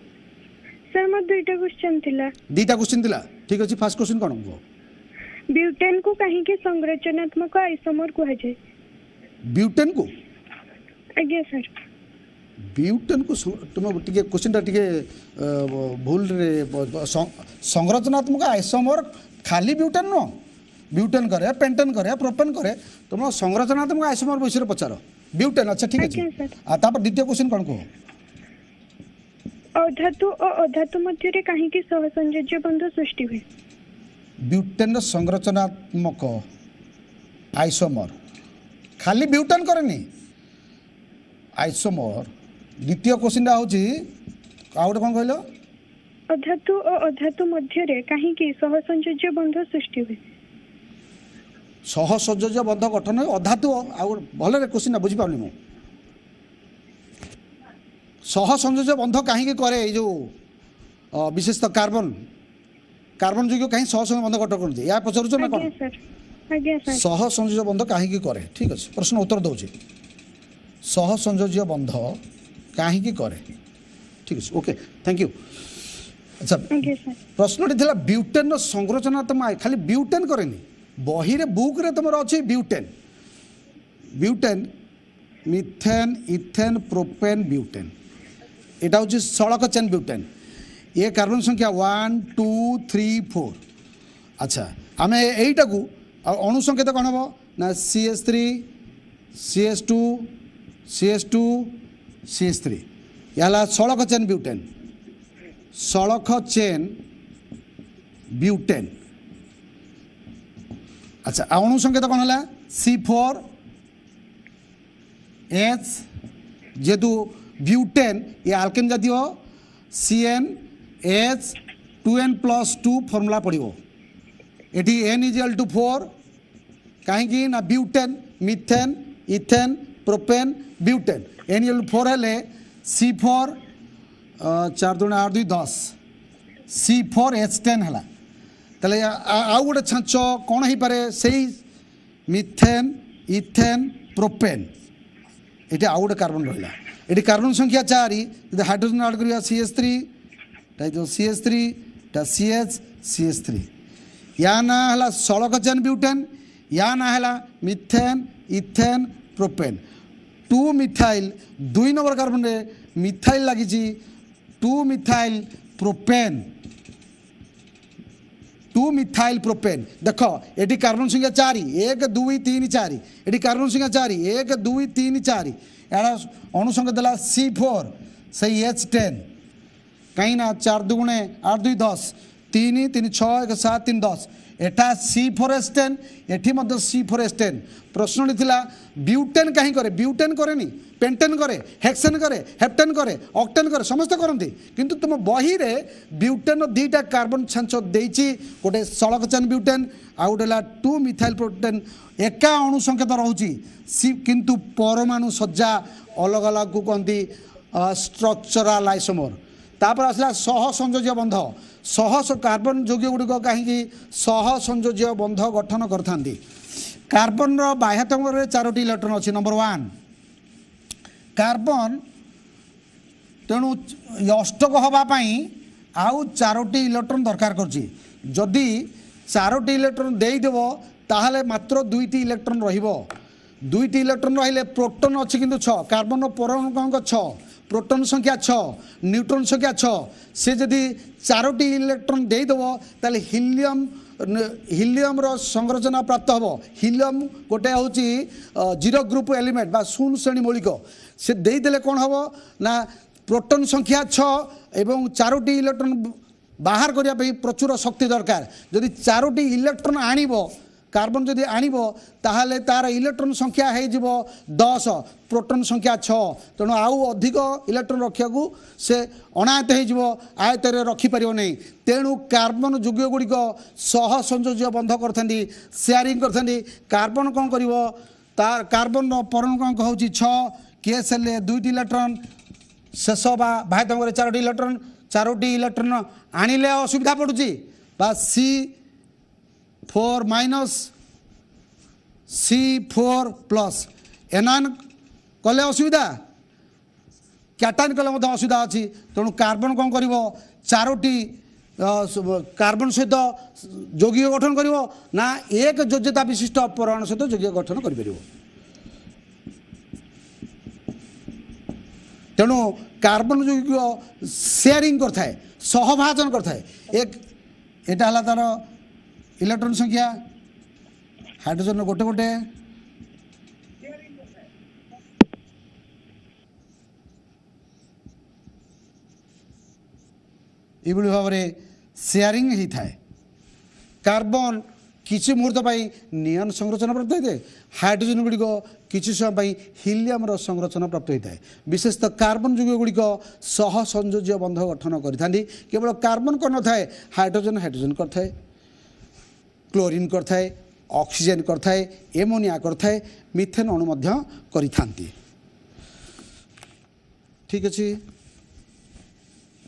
सर मोर दुईटा क्वेश्चन थिला दुईटा क्वेश्चन थिला ठीक अछि फर्स्ट क्वेश्चन कोन हो ब्यूटेन को कहीं के संरचनात्मक आइसोमर कहा जाए ब्यूटेन को आज्ञा सर ब्यूटेन को तुम टिके क्वेश्चन टा टिके भूल रे संरचनात्मक आइसोमर खाली ब्यूटेन नो ब्यूटेन करे पेंटेन करे प्रोपेन करे तुम संरचनात्मक आइसोमर विषय पचार ब्यूटेन अच्छा ठीक है आ तापर द्वितीय क्वेश्चन कोन को अधातु और अधातु मध्य रे कहीं के सहसंयोज्य बंध सृष्टि हुए ब्यूटेन संरचनात्मक आइसोमर खाली ब्यूटेन करेनी आइसोमर द्वितीय क्वेश्चन टा होची आ गोटे कोन कहलो अधातु और अधातु मध्य रे कहीं के सहसंयोज्य बंध सृष्टि हुए सहसंयोज्य बंध गठन अधातु भल क्वेश्चन बुझीपारनी मु सहसंयोज्य बंध कहीं करे जो विशेषतः कार्बन जो कहीं सहसंयोज्य बंध गठन करते या पचारुच ना कौन सहसंयोज्य बंध कहीं करे ठीक अच्छे प्रश्न उत्तर दूसरी सहसंयोज्य बंध कहीं करे ठीक अच्छे ओके थैंक यू अच्छा प्रश्न था ब्यूटेन संरचनात्मक खाली ब्यूटेन करे बही रे बुक रे तुम अच्छे butane methane ethane propane butane एटा हूँ सड़क चेन ब्यूटेन ये कार्बन संख्या 1 2 3 4 अच्छा आम यहीटा को अणुसंकेत कौन हम ना CH3 CH2 CH2 CH3 यहाँ सड़क चेन ब्यूटेन सड़क चेन ब्यूटेन अच्छा अणुसंकेत कौन है C4 H जेहेतु ब्यूटेन ये आल्केन जातीय CN H 2N+2 फॉर्मूला पड़ो ये N = 4 कहीं ना butane methane ethane propane butane N = 4 हेले C4 4 2 8 2 10 C4H10 है ताले आउ गोटे छांच कौन हो पारे से मिथेन इथेन प्रोपेन ये आउ गोटे कार्बन रहा ये कार्बन संख्या 4 यदि हाइड्रोजन ऐड करिया CH3 जो CH3 CH CH3 या ना है सड़क चेन ब्यूटेन या ना है methane ethane propane 2 methyl 2 number carbon रे मिथाइल लगी 2 मिथाइल प्रोपेन 2 मिथाइल प्रोपेन देख ये कार्बन संख्या 4 1 2 3 4 ये कार्बन संख्या 4 1 2 3 4 यार अणुसंख्या देला C4 सही H10 कहीं ना 4 2 8 2 10 3 3 6 1 7 3 10 एठा C4H10 एठी मध्य C4H10 प्रश्न थिला ब्यूटेन कहीं करे ब्यूटेन करेनी पेंटेन करे हेक्सेन करे हेप्टेन करे ऑक्टेन करे समस्त करती किंतु तुम बही रे ब्यूटेन दीटा कार्बन छांच देइची गोटे सड़कचान ब्यूटेन आ गोटे 2 मिथाइल प्रोटेन एका अणु संकेत रहउची किंतु परमाणु सज्जा अलग अलग को कहती स्ट्रक्चरल आइसोमर तापर आसला सह संयोज्य बंध सह कार्बन यौगिक गुड़िक कहीं सह संयोज्य बंध गठन करथांती कार्बन बाह्यतम रे 4टी इलेक्ट्रॉन अच्छी नंबर 1 कार्बन तेणु अष्टक हवापाई आउ 4टी इलेक्ट्रॉन दरकार करछि जदि 4टी इलेक्ट्रॉन देदेव ताहले मात्र 2टी इलेक्ट्रॉन रहिबो 2टी इलेक्ट्रॉन रहिले प्रोटॉन अच्छी किंतु 6 कार्बन परमाणु 6 प्रोटॉन संख्या 6 न्यूट्रॉन संख्या 6 से जदि 4टी इलेक्ट्रॉन देदेव ताले हिलियम रो संरचना प्राप्त हम हिलियम गोटे हूँ 0 ग्रुप एलिमेंट बा 0 श्रेणी मौलिक से देदेले कौन हम ना प्रोटॉन संख्या 6 एवं 4टी इलेक्ट्रॉन बाहर करने प्रचुर शक्ति दरकार जदि 4टी इलेक्ट्रॉन आणिबो कार्बन जदि आणिबो ताहले तार इलेक्ट्रॉन संख्या हो 10 प्रोटॉन संख्या 6 तेणु आउ अधिक इलेक्ट्रॉन रखा से अनायत हो आयत रखिपर नहीं तेणु कार्बन यौगिक गुड़िक सह संयोज्य बंध करता सेयारिंग करता कार्बन कौन कर तार कार्बन परमाणु हूँ 6 केएसएल 2टी इलेक्ट्रॉन शेष बाह्यतम 4टी इलेक्ट्रॉन 4टी इलेक्ट्रॉन आणिले असुविधा पड़ुची बा C4 minus C4 plus anion कले असुविधा कैटायन कले असुविधा अच्छी तेणु कार्बन कौन कर 4टी कार्बन सहित यौगिक गठन कर ना एक योज्यता विशिष्ट परमाणु सहित यौगिक गठन कर तेणु कार्बन यौगिक सेयारिंग करता है सहभाजन करता है एक एटा हला तार इलेक्ट्रॉन संख्या हाइड्रोजन गोटे गोटे ये भाव में सेयारिंग होता है कार्बन किसी मुहूर्त नियन संरचना प्राप्त होता है हाइड्रोजन गुड़िक किसी समय हिलियम संरचना प्राप्त होता है विशेषतः कार्बन यौगिक गुड़िक सह संयोज्य बंध गठन करथांती केवल कार्बन कर न थाए हाइड्रोजन हाइड्रोजन करथाए क्लोरीन करथाए ऑक्सीजन करथाए एमोनिया करथाए मिथेन अणु मध्य करिथांती ठीक अच्छे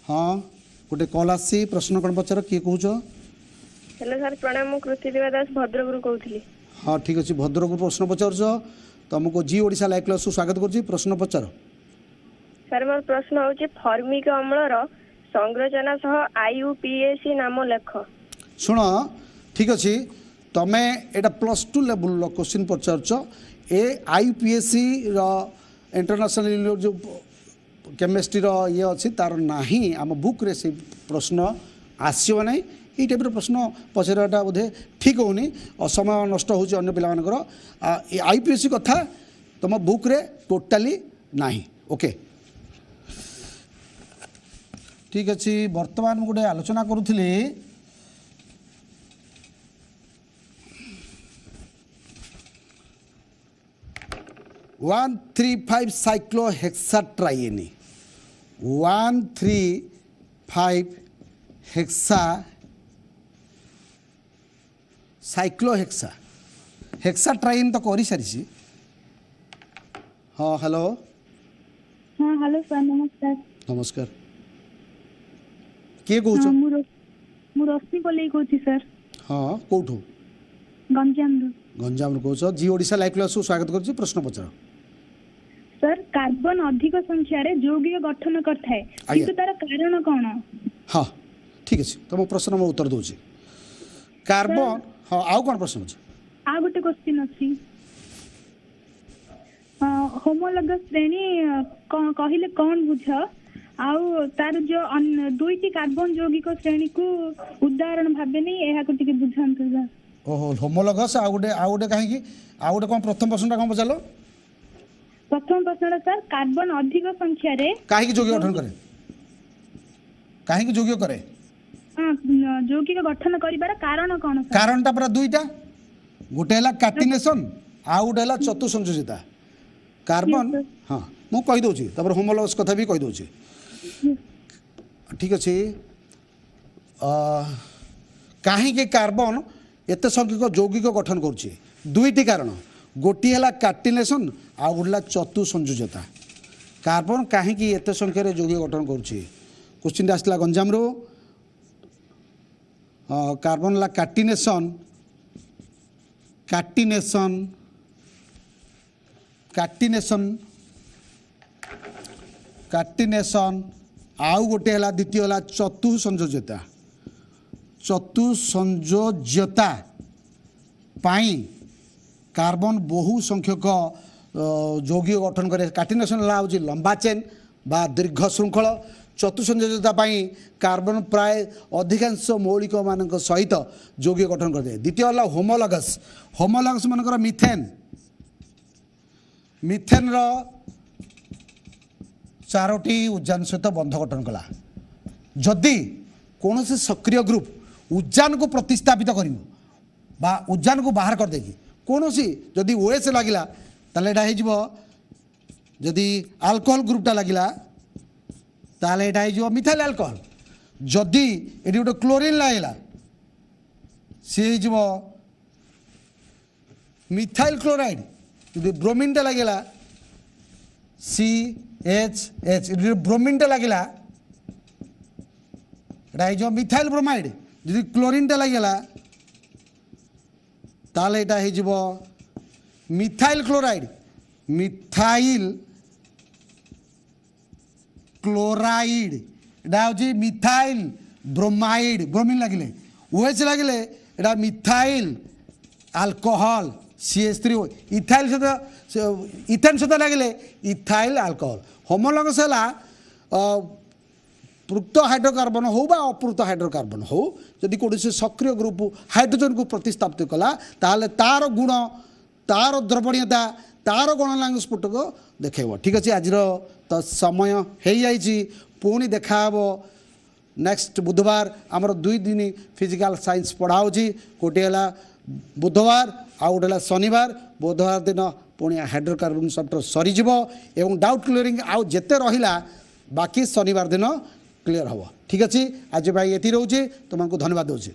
हाँ गोटे कॉल आसी प्रश्न कौन पचार किए कौच हेलो सर प्रणाम मु कृतिदेवा दास भद्रकरू कहूଥିଲି हाँ ठीक अच्छे भद्रक प्रश्न पचार तुमको जी ओडिशा लाइव क्लास स्वागत कर प्रश्न पचार सर मोर प्रश्न होची फॉर्मिक अम्लर संरचना सह आईयूपीएसी नाम लेख शुण ठीक अच्छे तमें एटा +2 लेवल क्वेश्चन पचार ए आईयूपीएसी इंटरनेशनल जो केमिस्ट्री ये अच्छी तार ना आम बुक रे से प्रश्न आसो ना ये टाइप प्रश्न पचाराटा बोधे ठीक होनी और समय नष्ट होची अन्य पिलामानकर आईपीएससी कथा तुम बुक रे टोटाली नाही ओके ठीक अच्छे वर्तमान गोटे आलोचना करूली 135 साइक्लोहेक्साट्राइएनी 135 हेक्सा साइक्लोहेक्सा हेक्साट्राइन तो कर सारी हाँ हेलो हाँ हेलो सर नमस्कार नमस्कार किए कौच मु रश्मि कोले कहूची सर हाँ कौठू गंजाम कौच जी ओडिशा लाइव क्लास स्वागत कर प्रश्न पचार सर कार्बन अधिक संख्या रे यौगिक गठन करथाय किंतु तार कारण कोन हाँ ठीक है तुम प्रश्न में उत्तर दूची कार्बन हाँ आउ कौन प्रश्न अच्छे आ गोटे क्वेश्चन अछि होमोलॉगस श्रेणी कहिले कौन बुझ आउ तार जो दुईटी कार्बन यौगिक श्रेणी को उदाहरण भाबे नहीं एहा को टिके बुझांतु सर ओहो होमोलॉगस आ गोटे कहीं आ गोटे कौन प्रथम प्रश्नटा कौन पचारो प्रथम प्रश्न सर कार्बन अधिक संख्या रे कहीं यौगिक गठन करे कहीं यौगिक करे ଯୌଗିକ ଗଠନ କରିବାର କାରଣ କଣ ସାର୍? कारणटा पूरा दुईटा गोटे है कार्टिनेसन आउ गोटे है चतु संयोजिता कार्बन हाँ मु कहीदे होमोलगस कथा भी कहीदे ठीक अच्छे कहीं कार्बन एत संख्यक यौगिक गठन करुच्चे दुईटी कारण गोटे है कार्टिनेसन आउ गोटे चतु संयोजता कार्बन कहीं एत संख्यार यौगिक गठन करुच्चे क्वेश्चन आसला गंजाम रो कार्बन ला कार्टिनेसन कार्टिनेसन कार्टिनेसन कार्टिनेसन आउ गोटे है द्वितीय है चतु संयोजता चतु संयोजता पाई कार्बन बहु संख्यक यौगिक गठन करे कार्टिनेसन हूँ लंबा चेन बा दीर्घ श्रृंखल चतु संयोजता पाई कार्बन प्राय अधिकांश मौलिक मान सहित यौगिक गठन करते द्वितीय है होमोलगस होमोलगस मानकर मिथेन मिथेन रो चारोटी उजान सहित बंध गठन कला जदि कौन से सक्रिय ग्रुप उजान को प्रतिस्थापित कर उजान को बाहर कर देगी कौन सी जदि ओएस लगिला ताले एटा हो जदि अल्कोहल ग्रुपटा लगिला ताले एटा हो मिथाइल अल्कोहल जदि एटी गोटे क्लोरीन लगिला सी हो मिथाइल क्लोराइड जदि ब्रोमीनटा लगिला CHH ब्रोमीनटा लगिला एटा हो मिथाइल ब्रोमाइड जदि क्लोरीनटा लगिला ताले एटा हो मिथाइल क्लोराइड मिथाइल क्लोराइड एटा हूँ मिथाइल ब्रोमाइड ब्रोमीन लगिले ओएच लगिले एटा मिथाइल अल्कोहल CH3 इथाइल सहित इथेन सहित लगिले इथाइल अल्कोहल होमोलगस है पृक्त हाइड्रोकार्बन हो बा अपृत हाइड्रोकार्बन हो जदि कौन से सक्रिय ग्रुप हाइड्रोजन को प्रतिस्थापित कला ताले तार गुण तार द्रवणीयता तार गणनांग स्फुटक देखेब ठीक अच्छे आज तो समय हो जाइए पुणी देखा नेक्स्ट बुधवार आमर 2 दिन फिजिकल साइंस पढ़ाऊँ गोटे है बुधवार आउ गोटे शनिवार बुधवार दिन पुणी हाइड्रोकार्बन चैप्टर सरीज एवं डाउट क्लियरिंग आउ जेते रहिला बाकी शनिवार दिन क्लियर हम ठीक अच्छे आज भाई ये रोचे तुमको धन्यवाद दूसरी।